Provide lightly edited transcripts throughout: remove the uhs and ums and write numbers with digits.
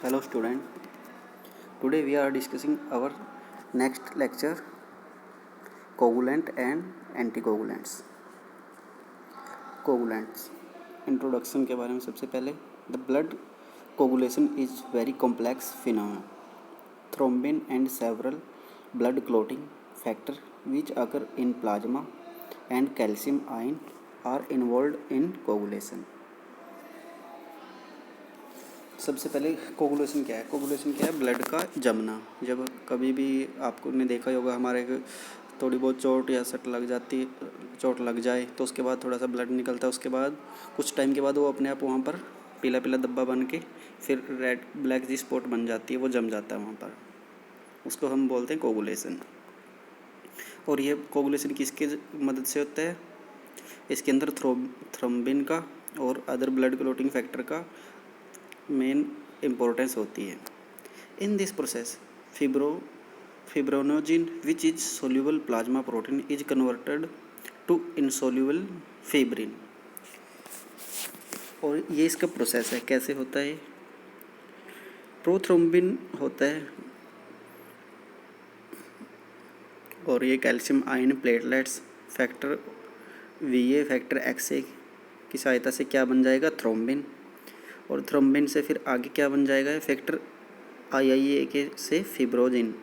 Hello student, today we are discussing our next lecture coagulant and anticoagulants. Coagulants introduction के बारे में सबसे पहले the blood coagulation is very complex phenomenon. Thrombin and several blood clotting factor which occur in plasma and calcium ion are involved in coagulation. सबसे पहले coagulation क्या है? Coagulation क्या है? ब्लड का जमना. जब कभी भी आपको ने देखा ही होगा हमारे थोड़ी बहुत चोट या सट लग जाती, चोट लग जाए तो उसके बाद थोड़ा सा ब्लड निकलता है, उसके बाद कुछ टाइम के बाद वो अपने आप वहाँ पर पीला पीला धब्बा बन के फिर रेड ब्लैक जी स्पॉट बन जाती है, वो जम जाता है वहाँ पर, उसको हम बोलते हैं कोगुलेशन. और ये कोगुलेशन किसकी मदद से होता है? इसके अंदर थ्रोम्बिन का और अदर ब्लड क्लोटिंग फैक्टर का मेन इम्पोर्टेंस होती है. In this process fibrinogen which is soluble plasma protein is converted to insoluble fibrin. और ये इसका प्रोसेस है. कैसे होता है? प्रोथ्रोम्बिन होता है और ये calcium ion platelets factor VA factor XA की सहायता से क्या बन जाएगा? थ्रोम्बिन. और थ्रोम्बिन से फिर आगे क्या बन जाएगा? फैक्टर IIA के से फिब्रोजिन.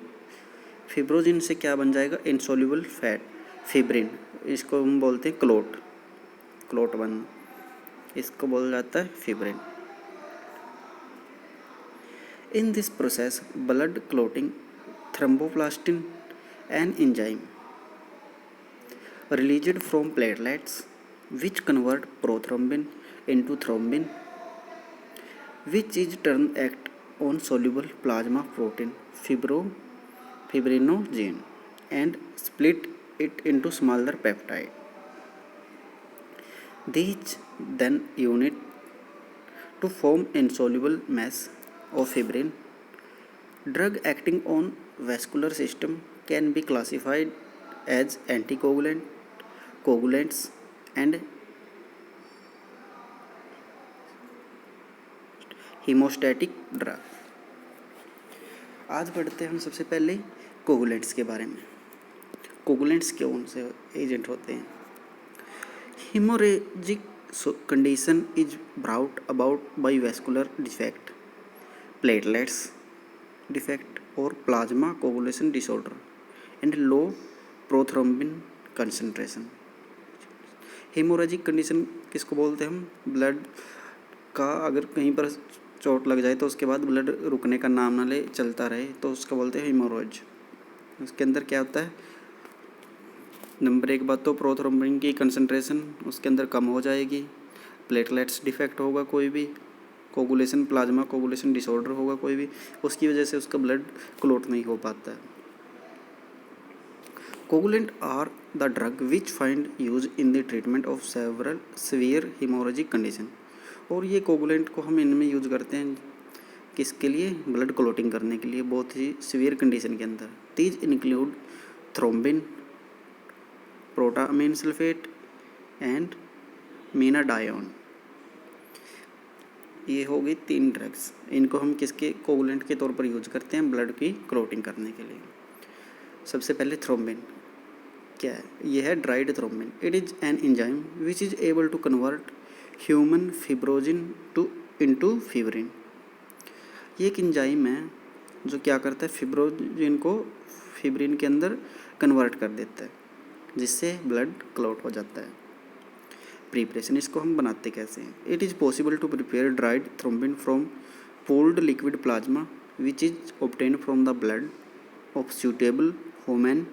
फिब्रोजिन से क्या बन जाएगा? Insoluble fat fibrin. इसको हम बोलते हैं क्लोट बनना, इसको बोला जाता है fibrin. In this process blood clotting thromboplastin an enzyme released from platelets which convert prothrombin into thrombin which is turn act on soluble plasma protein fibrinogen and split it into smaller peptide. These then unite to form insoluble mass of fibrin. Drug acting on vascular system can be classified as anticoagulant, coagulants and haemostatic drug. आज पढ़ते हैं हम सबसे पहले coagulants के बारे में. Coagulants कौन से एजेंट होते हैं? Haemorrhagic condition is brought about by vascular defect, platelets defect और plasma coagulation disorder and low prothrombin concentration. Haemorrhagic condition किसको बोलते हैं हम? ब्लड का अगर कहीं पर चोट लग जाए तो उसके बाद ब्लड रुकने का नाम ना ले, चलता रहे, तो उसका बोलते हैं हीमोरेज. उसके अंदर क्या होता है? नंबर एक बात तो प्रोथ्रोम्बिन की कंसंट्रेशन उसके अंदर कम हो जाएगी, प्लेटलेट्स डिफेक्ट होगा कोई भी, कोगुलेशन प्लाज्मा कोगुलेशन डिसऑर्डर होगा कोई भी, उसकी वजह से उसका ब्लड क्लोट नहीं हो पाता है. Coagulant are the drug which find use in the treatment of several severe haemorrhagic condition. और ये कोगुलेंट को हम इनमें यूज़ करते हैं किसके लिए? ब्लड क्लोटिंग करने के लिए, बहुत ही सीवियर कंडीशन के अंदर. These include thrombin, protamine sulphate and menadione. ये हो गई 3 ड्रग्स. इनको हम किसके कोगुलेंट के तौर पर यूज़ करते हैं? ब्लड की क्लोटिंग करने के लिए. सबसे पहले थ्रोम्बिन क्या है? यह है dried thrombin. It is an enzyme which is able to convert human fibrinogen into fibrin. ये एक एंजाइम है जो क्या करता है? फिब्रोजिन को फिब्रिन के अंदर कन्वर्ट कर देता है, जिससे ब्लड क्लॉट हो जाता है. प्रिपरेशन इसको हम बनाते कैसे हैं? It is possible to prepare dried thrombin from pooled liquid plasma which is obtain from the blood of suitable human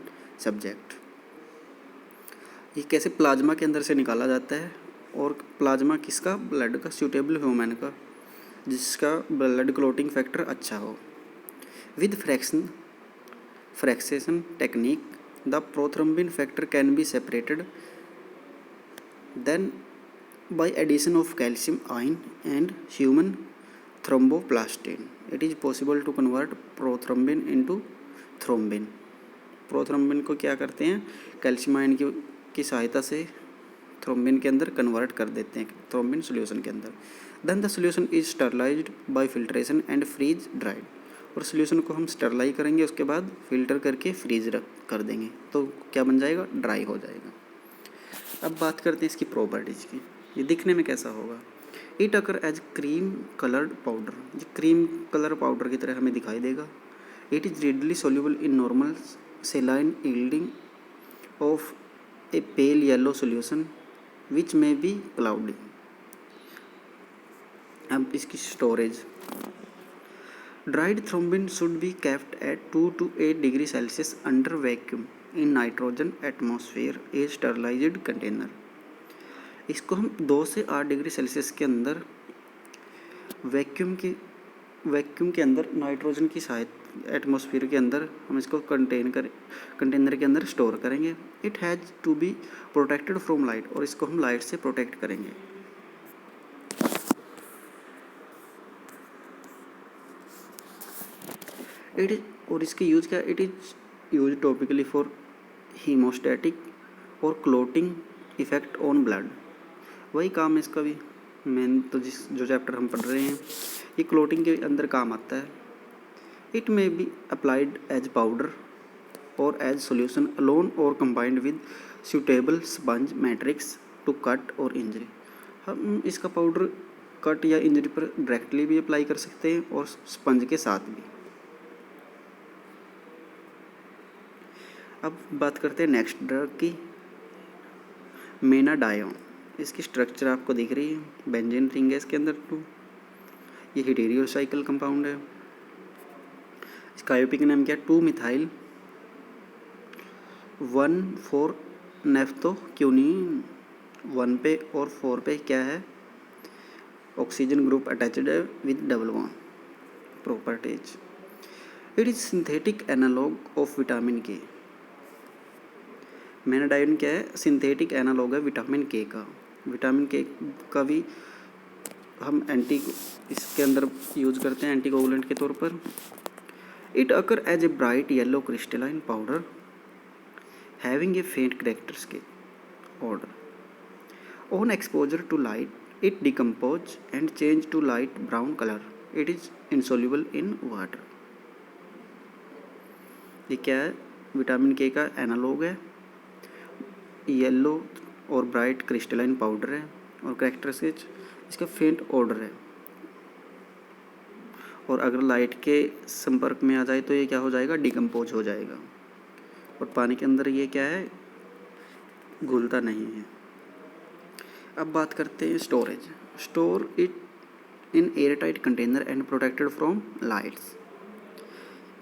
subject. ये कैसे प्लाज्मा के अंदर से निकाला जाता है? और प्लाज्मा किसका? ब्लड का, सूटेबल ह्यूमन का, जिसका ब्लड क्लोटिंग फैक्टर अच्छा हो. With fractionation technique the prothrombin factor can be separated then by addition of calcium ion and human thromboplastin. It is possible to convert prothrombin into thrombin. Prothrombin को क्या करते हैं? Calcium ion की सहायता से thrombin के अंदर कन्वर्ट कर देते हैं, थ्रोम्बिन सोल्यूशन के अंदर। Then the solution is sterilised by filtration and freeze dried, और सोल्यूशन को हम स्टरलाई करेंगे, उसके बाद फिल्टर करके फ्रीज कर देंगे, तो क्या बन जाएगा, ड्राई हो जाएगा। अब बात करते हैं इसकी प्रॉपर्टीज़ की। ये दिखने में कैसा होगा, it occur as cream coloured powder, ये क्रीम कलर पाउडर की तरह हमें दिखाई देगा। It is readily soluble in normal saline yielding of a pale yellow solution which may be cloudy. अब इसकी storage, dried thrombin should be kept at 2 to 8 degree Celsius under vacuum in nitrogen atmosphere a sterilised container. इसको हम 2 से 8 degree Celsius के अंदर vacuum के अंदर nitrogen की सहायता एटमॉस्फेयर के अंदर हम इसको कंटेनर के अंदर स्टोर करेंगे। It has to be protected from light, और इसको हम लाइट से प्रोटेक्ट करेंगे। इट इज, और इसके यूज क्या, it is use topically for haemostatic और क्लोटिंग इफेक्ट ऑन ब्लड। वही काम है इसका भी, मेन तो जो चैप्टर हम पढ़ रहे हैं ये क्लोटिंग के अंदर काम आता है। It may be applied as powder or as solution alone or combined with suitable sponge matrix to cut or injury. हम इसका पाउडर कट या इंजरी पर डायरेक्टली भी अप्लाई कर सकते हैं और स्पंज के साथ भी। अब बात करते हैं नेक्स्ट ड्रग की, मेनाडायोन। इसकी स्ट्रक्चर आपको दिख रही है, बेंजीन रिंग है इसके अंदर 2, ये हेटेरोसाइकिल कंपाउंड है। इसका आईयूपी का नाम क्या है, 2 मिथाइल 1,4 नेफ्थोक्यूनिन। 1 पे और 4 पे क्या है, ऑक्सीजन ग्रुप अटैच्ड है with double bond. Properties, it is synthetic analogue of vitamin K. Menadione क्या है, सिंथेटिक एनालॉग है विटामिन के का। विटामिन के का भी हम इसके अंदर यूज करते हैं एंटीकोगुलेंट के तौर पर। It occur as a bright yellow crystalline powder having a faint characteristic order. On exposure to light it decompose and change to light brown colour. It is insoluble in water. ये क्या है, vitamin के का analogue है, yellow और bright crystalline powder है, और characteristic इसका फेंट ऑर्डर है, और अगर लाइट के संपर्क में आ जाए तो ये क्या हो जाएगा, डिकम्पोज हो जाएगा, और पानी के अंदर ये क्या है, घुलता नहीं है। अब बात करते हैं storage. Store it in air tight container and protected from lights.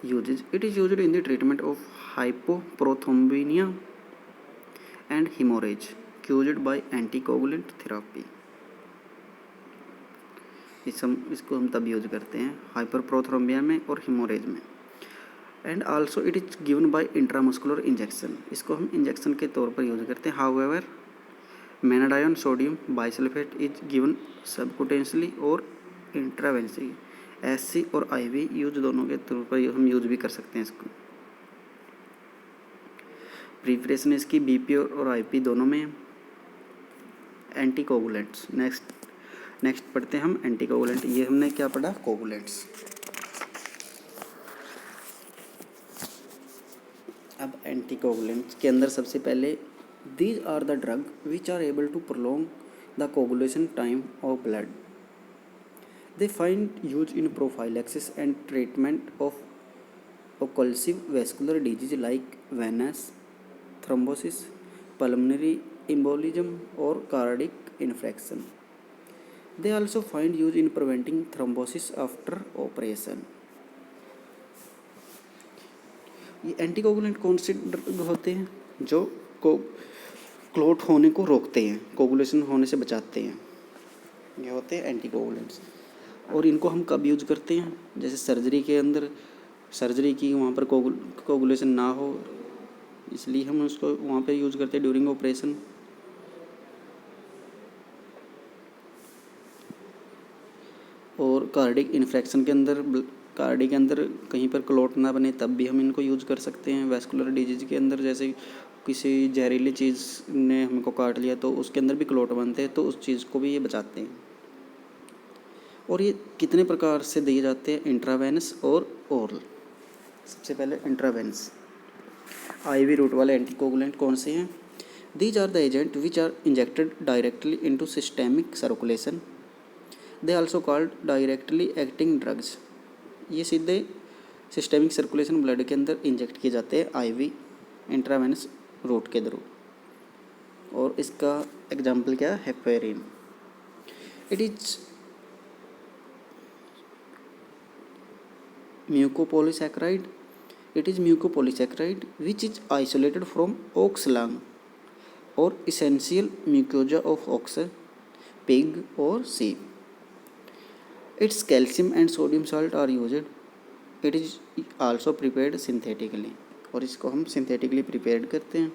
Uses, it is used in the treatment of hypoprothrombinaemia and haemorrhage caused by anticoagulant therapy. इसको हम तब यूज करते हैं हाइपरप्रोथ्रोम्बिया में और हेमोरेज में। And also it is given by intramuscular injection, इसको हम इंजेक्शन के तौर पर यूज करते हैं। However menadione sodium bisulphite is given subcutaneously और इंट्रावेंसली। एससी और आईवी यूज दोनों के तौर पर हम यूज भी कर सकते हैं इसको। प्रिपरेशन इसकी बीपी और आईपी दोनों में। एंटीकोगुलेंट्स, नेक्स्ट पढ़ते हैं हम एंटीकोगुलेंट। ये हमने क्या पढ़ा, कोगुलेंट्स। अब एंटीकोगुलेंट्स के अंदर सबसे पहले, these are the drug which are able to prolong the coagulation time of blood. They find use in prophylaxis and treatment of occlusive vascular disease like venous thrombosis, pulmonary embolism or cardiac infarction. They also find use in preventing thrombosis after operation. ये anticoagulant कौन से drug होते हैं, जो clot होने को रोकते हैं, कोगुलेशन होने से बचाते हैं, ये होते हैं एंटीकोगुलेंट्स। और इनको हम कब यूज करते हैं, जैसे सर्जरी के अंदर, सर्जरी की वहाँ पर कोगुलेशन ना हो, इसलिए हम उसको वहाँ पे यूज़ करते हैं ड्यूरिंग ऑपरेशन। और कार्डिक इन्फेक्शन के अंदर, के अंदर कहीं पर क्लॉट ना बने तब भी हम इनको यूज़ कर सकते हैं। वैस्कुलर डिजीज के अंदर, जैसे किसी जहरीली चीज़ ने हमको काट लिया तो उसके अंदर भी क्लोट बनते हैं, तो उस चीज़ को भी ये बचाते हैं। और ये कितने प्रकार से दिए जाते हैं, इंट्रावेनस और ओरल। सबसे पहले इंट्रावेनस। आईवी रूट वाले एंटीकोगुलेंट कौन से हैं? These are the agent which are injected directly into systemic circulation, they also called directly acting drugs. ये सीधे सिस्टेमिक सर्कुलेशन ब्लड के अंदर इंजेक्ट किए जाते हैं आईवी इंट्रावेनस रूट के थ्रू। और इसका एग्जाम्पल क्या है? Heparin. It is mucopolysaccharide which is isolated from ox lung or essential mucosa of ox, pig or sheep. Its calcium and sodium salt are used. It is also prepared synthetically. और इसको हम synthetically prepared करते हैं।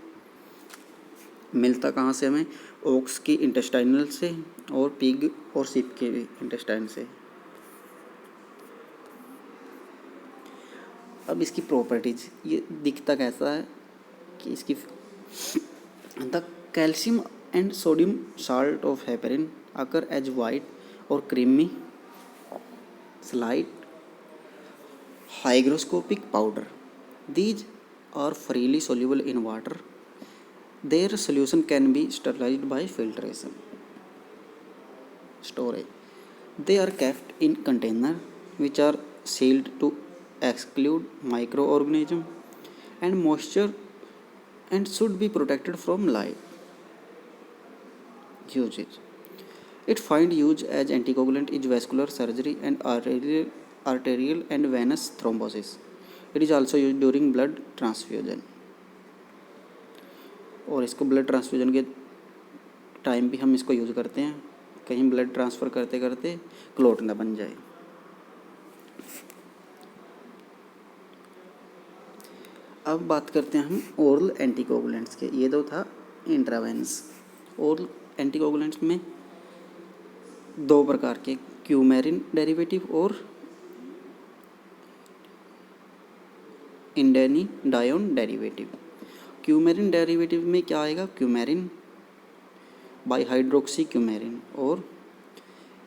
मिलता कहाँ से हमें? Woakes की इंटेस्टाइनल से और पिग और शिप के भी इंटेस्टाइन से। अब इसकी प्रॉपर्टीज, ये दिखता कैसा है कि इसकी the calcium and sodium salt of heparin occur as white और creamy slight hygroscopic powder. These are freely soluble in water. Their solution can be sterilized by filtration. Storage. They are kept in container which are sealed to exclude microorganism and moisture and should be protected from light. Usage. It find use as anticoagulant in vascular surgery and arterial and venous thrombosis. It is also used during blood transfusion. और इसको blood transfusion के time भी हम इसको use करते हैं, कहीं blood transfer करते करते क्लोट ना बन जाए। अब बात करते हैं हम ओरल एंटीकोगुलेंट्स के। ये तो था इंट्रावेनस। ओरल एंटीकोगुलेंट्स में दो प्रकार के, क्यूमेरिन डेरिवेटिव और इंडेनिडायोन डेरिवेटिव। क्यूमेरिन डेरिवेटिव में क्या आएगा? क्यूमेरिन बाई हाइड्रोक्सी क्यूमेरिन, और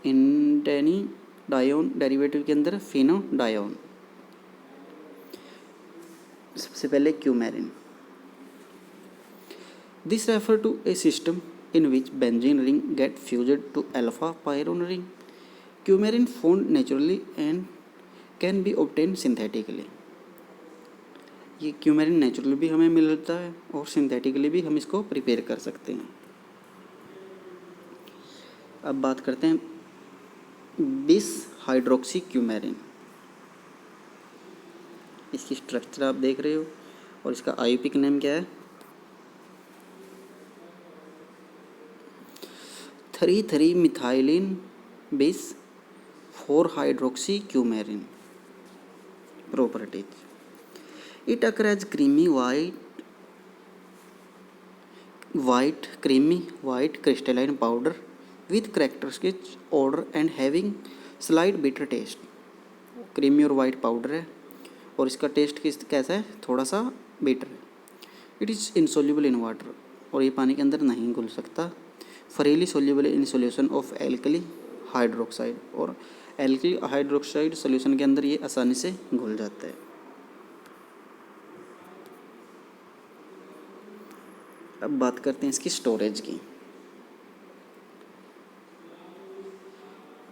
इंडेनिडायोन डेरिवेटिव के अंदर फिनोडायोन। सबसे पहले coumarin. This refer to a system in which benzene ring get fused to alpha pyrrone ring. Coumarin found naturally and can be obtained synthetically. ये क्यूमेरिन नेचुरली भी हमें मिलता है और सिंथेटिकली भी हम इसको प्रिपेयर कर सकते हैं। अब बात करते हैं बिस हाइड्रोक्सी क्यूमेरिन। इसकी स्ट्रक्चर आप देख रहे हो और इसका आईयूपिक नेम क्या है? 3,3-methylene bis 4-hydroxycoumarin. Properties. It occurs as creamy white crystalline powder with characteristic odor and having slight bitter taste. Creamy और वाइट पाउडर है और इसका टेस्ट कैसा है? थोड़ा सा बिटर है। It is insoluble in water, और ये पानी के अंदर नहीं घुल सकता। Freely soluble in solution of alkali hydroxide, और एल्कली हाइड्रोक्साइड सोल्यूशन के अंदर ये आसानी से घुल जाता है। अब बात करते हैं इसकी स्टोरेज की।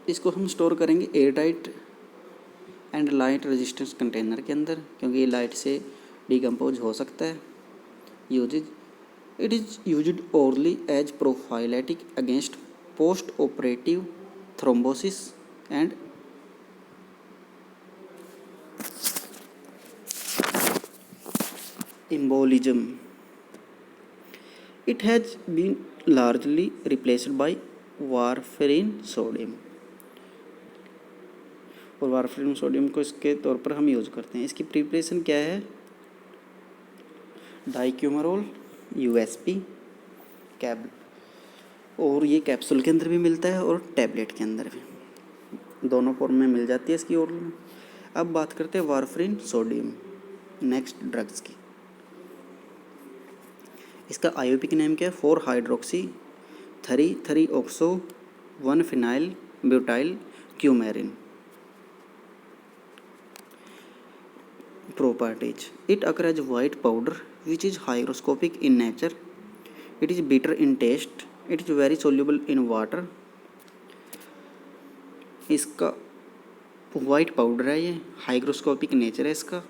इसको हम स्टोर करेंगे air tight and light resistance container के अंदर, क्योंकि ये लाइट से डिकम्पोज हो सकता है। Uses, it is used orally as prophylactic against post operative thrombosis and embolism. It has been largely replaced by warfarin sodium, और वारफेरिन सोडियम को इसके तौर पर हम यूज़ करते हैं। इसकी प्रिपरेशन क्या है? डाइक्यूमरोल यूएसपी कैब, और ये कैप्सूल के अंदर भी मिलता है और टैबलेट के अंदर भी, दोनों फॉर्म में मिल जाती है इसकी ओरल में। अब बात करते हैं वारफेरिन सोडियम नेक्स्ट ड्रग्स की। इसका आईयूपीए नेम क्या है? 4 hydroxy 3 oxo 1 phenyl butyl coumarin. Properties: it occurs as white powder which is hygroscopic in nature. It is bitter in taste. It is very soluble in water. इसका white powder है, ये hygroscopic nature है इसका,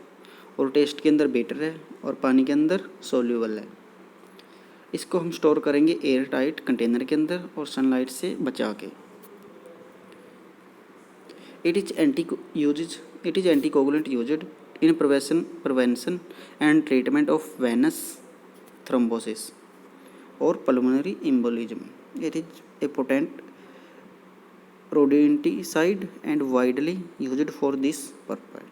और test के अंदर bitter है और पानी के अंदर सोल्यूबल है। इसको हम स्टोर करेंगे एयर टाइट कंटेनर के अंदर और सनलाइट से बचा के। It is anticoagulant used in prevention and treatment of venous thrombosis or pulmonary embolism. It is a potent rodenticide and widely used for this purpose.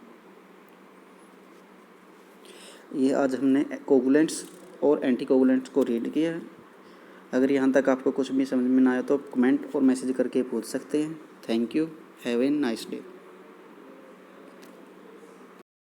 ये आज हमने कोगुलेंट्स और एंटीकोगुलेंट्स को रीड किया है। अगर यहाँ तक आपको कुछ भी समझ में ना आया तो कमेंट और मैसेज करके पूछ सकते हैं। Thank you, have a nice day.